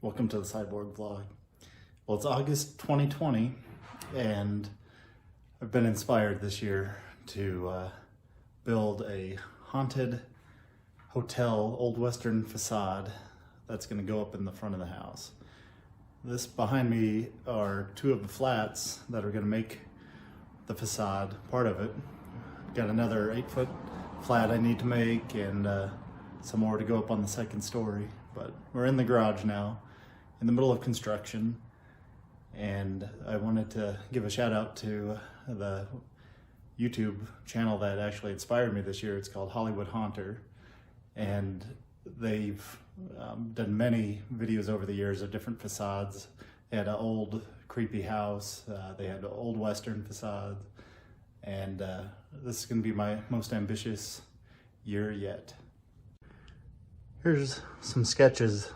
Welcome to the Cyborg Vlog. Well, it's August 2020 and I've been inspired this year to build a haunted hotel old western facade that's going to go up in the front of the house. This behind me are two of the flats that are going to make the facade part of it. Got another 8-foot flat I need to make and some more to go up on the second story. But we're in the garage now, in the middle of construction, and I wanted to give a shout out to the YouTube channel that actually inspired me this year. It's called Hollywood Haunter, and they've done many videos over the years of different facades. They had an old creepy house, they had old western facades, and this is going to be my most ambitious year yet. Here's some sketches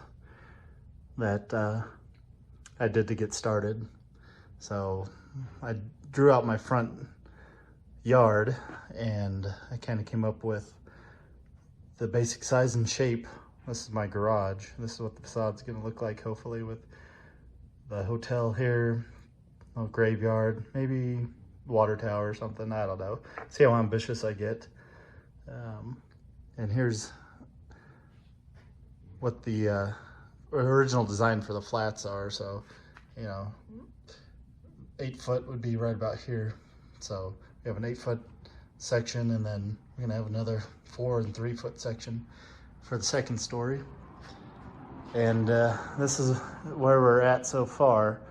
that I did to get started. So I drew out my front yard and I kind of came up with the basic size and shape. This is my garage. This is what the facade's going to look like, hopefully, with the hotel here, a graveyard, maybe water tower or something, I don't know. See how ambitious I get. And here's what the original design for the flats are. So, 8 foot would be right about here. So we have an 8-foot section, and then we're gonna have another 4 and 3 foot section for the second story. And this is where we're at so far.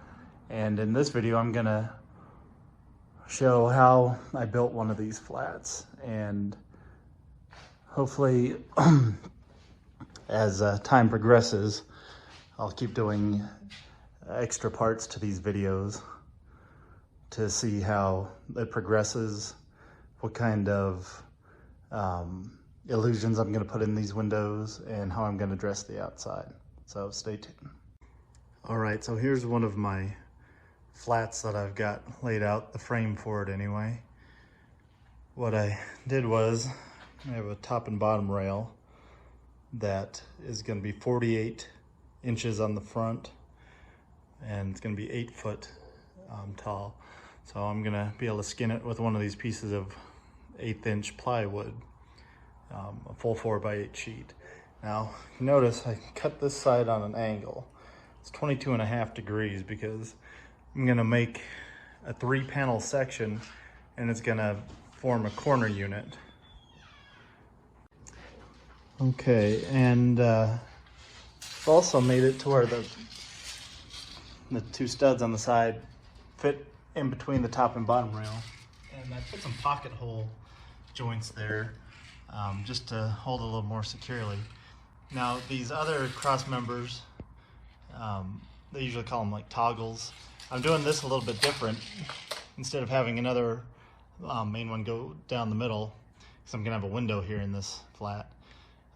And in this video, I'm gonna show how I built one of these flats, and hopefully as time progresses, I'll keep doing extra parts to these videos to see how it progresses, what kind of illusions I'm going to put in these windows, and how I'm going to dress the outside. So stay tuned. All right, so here's one of my flats that I've got laid out, the frame for it anyway. What I did was I have a top and bottom rail that is going to be 48 inches on the front, and it's going to be 8 foot tall. So I'm going to be able to skin it with one of these pieces of 1/8 inch plywood, a full 4x8 sheet. Now notice I cut this side on an angle. It's 22.5 degrees because I'm going to make a 3-panel section, and it's going to form a corner unit. Okay, and I've also made it to where the 2 studs on the side fit in between the top and bottom rail. And I put some pocket hole joints there just to hold it a little more securely. Now these other cross members, they usually call them like toggles. I'm doing this a little bit different. Instead of having another main one go down the middle, because I'm gonna have a window here in this flat,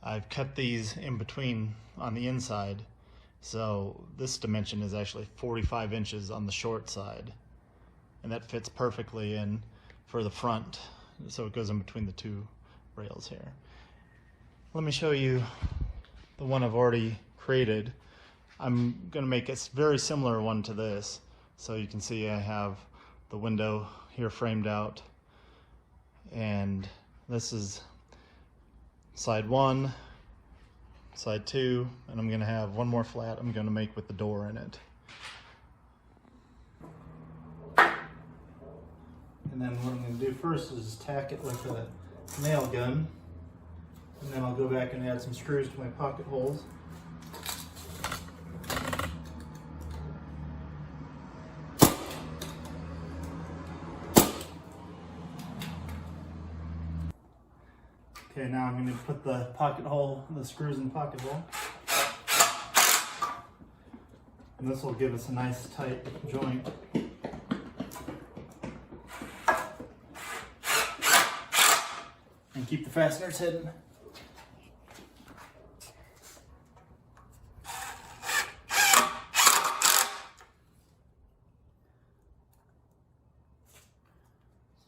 I've cut these in between on the inside. So this dimension is actually 45 inches on the short side, and that fits perfectly in for the front. So it goes in between the 2 rails here. Let me show you the one I've already created. I'm gonna make a very similar one to this. So you can see I have the window here framed out, and this is side 1, side 2, and I'm gonna have one more flat I'm gonna make with the door in it. And then what I'm gonna do first is tack it with a nail gun, and then I'll go back and add some screws to my pocket holes. Okay, now I'm going to put the screws in the pocket hole. And this will give us a nice tight joint. And keep the fasteners hidden.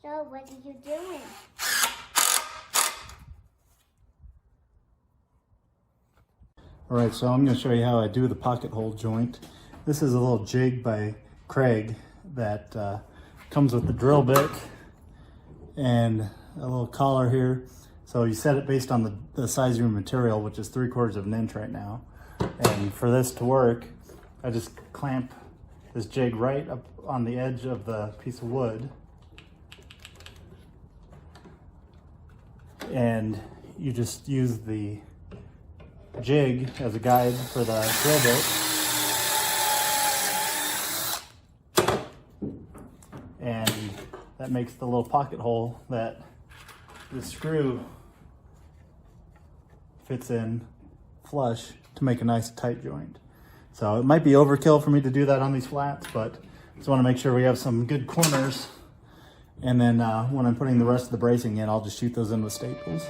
So what are you doing? All right, so I'm going to show you how I do the pocket hole joint. This is a little jig by Craig that comes with the drill bit and a little collar here. So you set it based on the size of your material, which is 3/4 of an inch right now. And for this to work, I just clamp this jig right up on the edge of the piece of wood. And you just use the jig as a guide for the drill bit. And that makes the little pocket hole that the screw fits in flush to make a nice tight joint. So it might be overkill for me to do that on these flats, but just want to make sure we have some good corners. And then when I'm putting the rest of the bracing in, I'll just shoot those in with staples.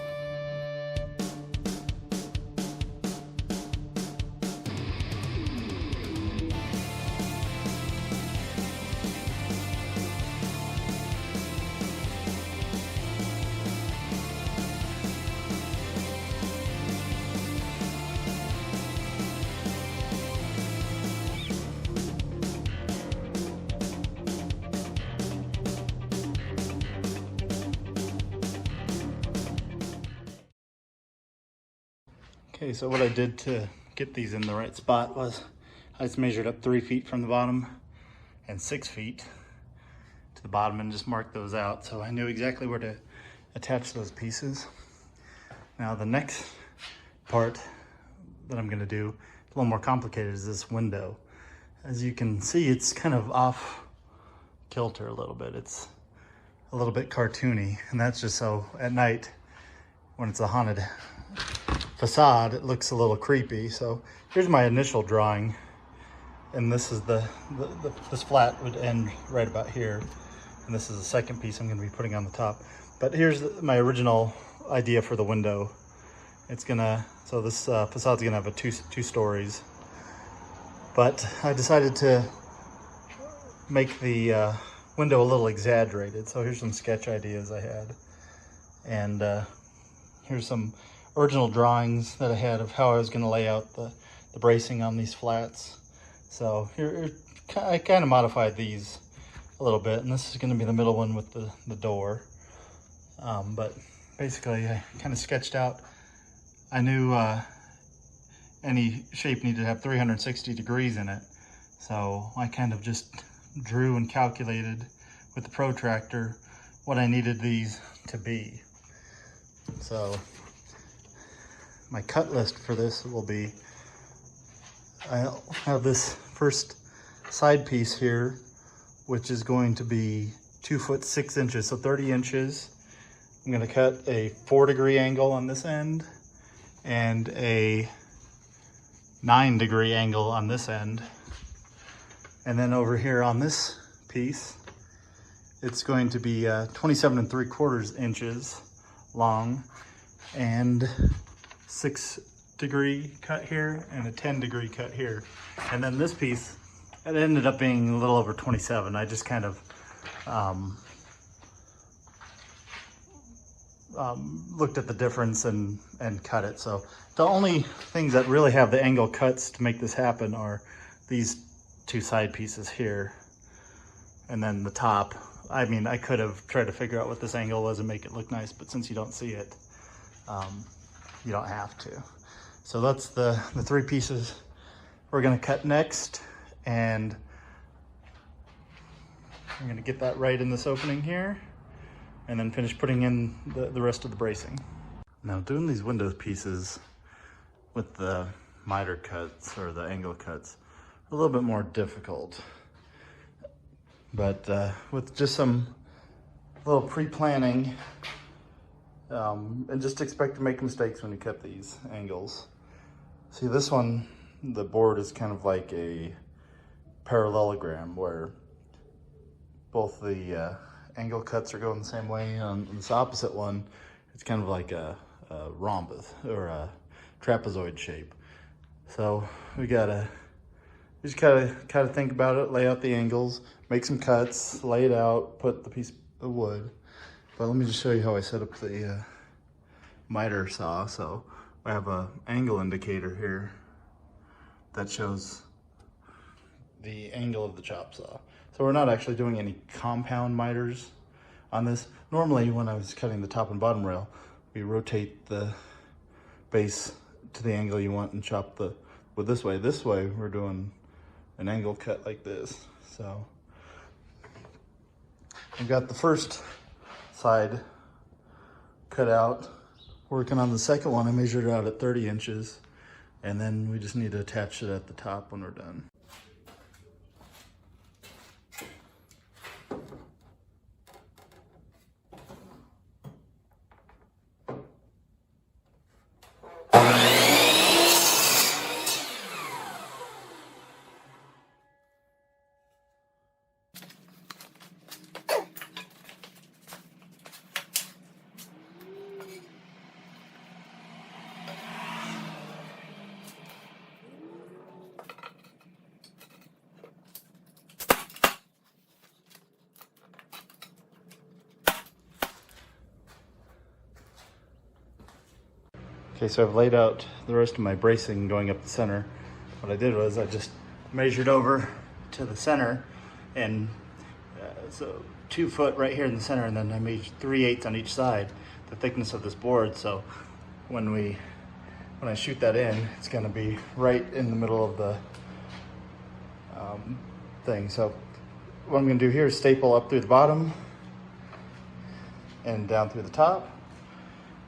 Okay, so what I did to get these in the right spot was I just measured up 3 feet from the bottom and 6 feet to the bottom and just marked those out. So I knew exactly where to attach those pieces. Now the next part that I'm gonna do, a little more complicated, is this window. As you can see, it's kind of off kilter a little bit. It's a little bit cartoony, and that's just so at night when it's a haunted facade, it looks a little creepy. So here's my initial drawing, and this is this flat would end right about here, and this is the second piece I'm going to be putting on the top. But here's my original idea for the window. It's gonna, so this facade's gonna have two stories, but I decided to make the window a little exaggerated. So here's some sketch ideas I had, and here's some original drawings that I had of how I was going to lay out the bracing on these flats. So here, I kind of modified these a little bit, and this is going to be the middle one with the door. But basically, I kind of sketched out, I knew any shape needed to have 360 degrees in it. So I kind of just drew and calculated with the protractor what I needed these to be. So my cut list for this will be, I'll have this first side piece here, which is going to be 2 foot 6 inches, so 30 inches. I'm gonna cut a 4-degree angle on this end and a 9-degree angle on this end. And then over here on this piece, it's going to be 27 3/4 inches long and 6-degree cut here and a 10-degree cut here. And then this piece, it ended up being a little over 27. I just kind of looked at the difference and cut it. So the only things that really have the angle cuts to make this happen are these 2 side pieces here, and then the top. I mean, I could have tried to figure out what this angle was and make it look nice, but since you don't see it, you don't have to. So that's the 3 pieces we're gonna cut next, and I'm gonna get that right in this opening here, and then finish putting in the rest of the bracing. Now doing these window pieces with the miter cuts or the angle cuts, a little bit more difficult. But with just some little pre-planning, and just expect to make mistakes when you cut these angles. See, this one, the board is kind of like a parallelogram where both the angle cuts are going the same way. On this opposite one, it's kind of like a rhombus or a trapezoid shape. So we just gotta think about it, lay out the angles, make some cuts, lay it out, put the piece of wood. But let me just show you how I set up the miter saw. So I have an angle indicator here that shows the angle of the chop saw. So we're not actually doing any compound miters on this. Normally when I was cutting the top and bottom rail, we rotate the base to the angle you want and chop the wood this way. This way we're doing an angle cut like this. So I've got the first side cut out. Working on the second one, I measured it out at 30 inches, and then we just need to attach it at the top when we're done. Okay, so I've laid out the rest of my bracing going up the center. What I did was I just measured over to the center, and so 2 foot right here in the center, and then I made 3/8 on each side, the thickness of this board. So when I shoot that in, it's gonna be right in the middle of the thing. So what I'm gonna do here is staple up through the bottom and down through the top.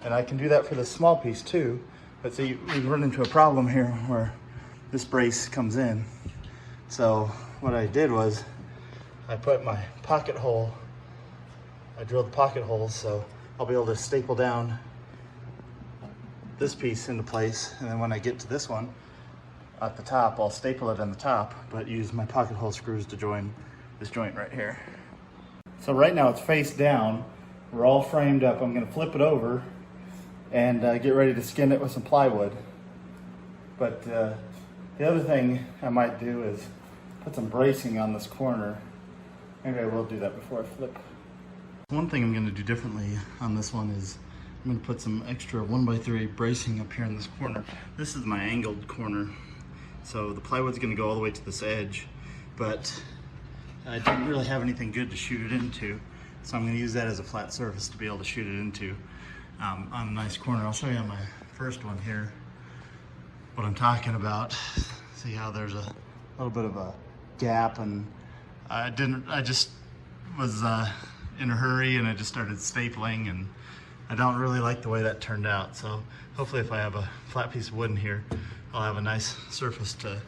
And I can do that for the small piece too, but see, we run into a problem here where this brace comes in. So what I did was I put my pocket hole, I drilled the pocket holes so I'll be able to staple down this piece into place, and then when I get to this one at the top, I'll staple it on the top, but use my pocket hole screws to join this joint right here. So right now it's face down, we're all framed up. I'm gonna flip it over and get ready to skin it with some plywood. But the other thing I might do is put some bracing on this corner. Maybe I will do that before I flip. One thing I'm gonna do differently on this one is I'm gonna put some extra 1x3 bracing up here in this corner. This is my angled corner. So the plywood's gonna go all the way to this edge, but I didn't really have anything good to shoot it into. So I'm gonna use that as a flat surface to be able to shoot it into. On a nice corner. I'll show you on my first one here what I'm talking about. See how there's a little bit of a gap, and I just was in a hurry and I just started stapling, and I don't really like the way that turned out. So hopefully if I have a flat piece of wood in here, I'll have a nice surface to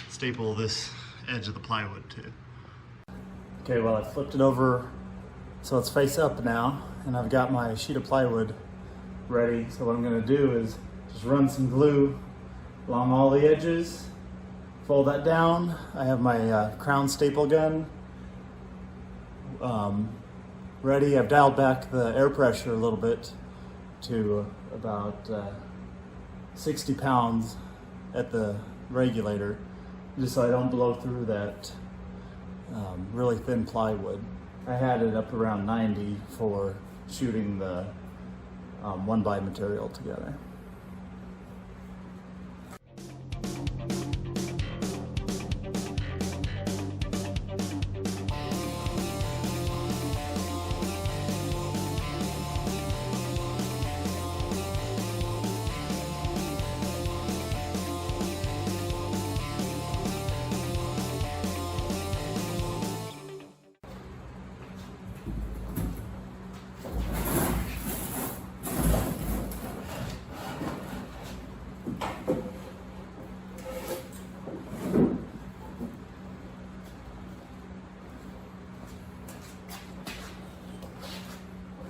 staple this edge of the plywood to. Okay, well I flipped it over so it's face up now, and I've got my sheet of plywood ready. So what I'm gonna do is just run some glue along all the edges, fold that down. I have my crown staple gun ready. I've dialed back the air pressure a little bit to about 60 pounds at the regulator, just so I don't blow through that really thin plywood. I had it up around 90 for shooting the 1x material together.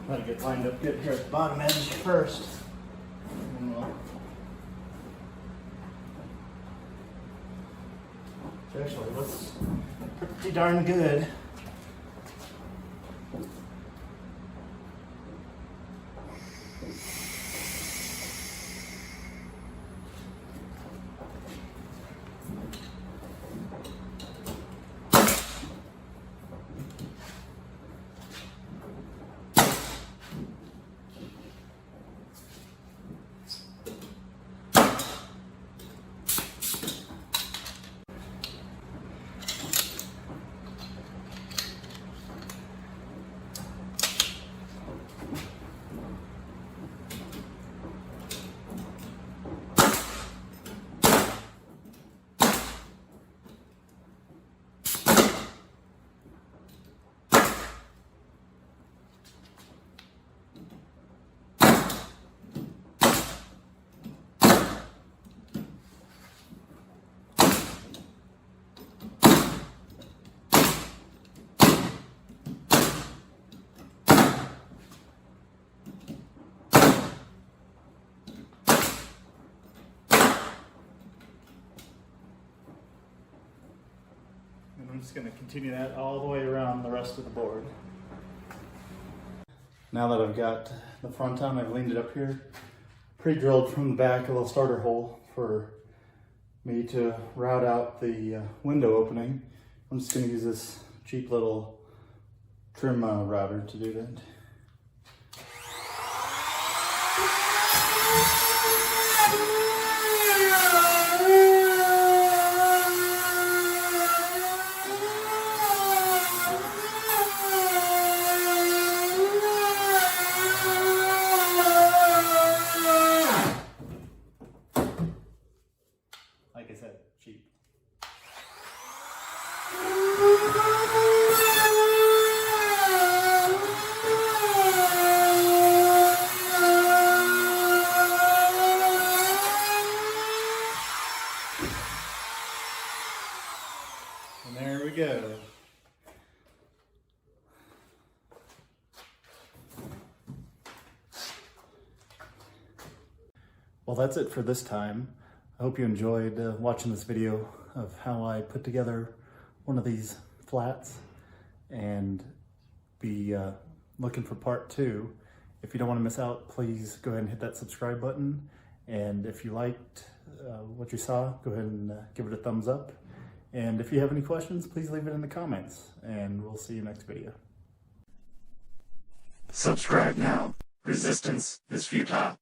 Try to get lined up good here at the bottom edge first. And we'll actually looks pretty darn good. I'm just going to continue that all the way around the rest of the board. Now that I've got the front on, I've leaned it up here, pre-drilled from the back a little starter hole for me to route out the window opening. I'm just going to use this cheap little trim router to do that. Like I said, cheap. And there we go. Well, that's it for this time. I hope you enjoyed watching this video of how I put together one of these flats, and be looking for part 2. If you don't want to miss out, please go ahead and hit that subscribe button. And if you liked what you saw, go ahead and give it a thumbs up. And if you have any questions, please leave it in the comments, and we'll see you next video. Subscribe now. Resistance is futile.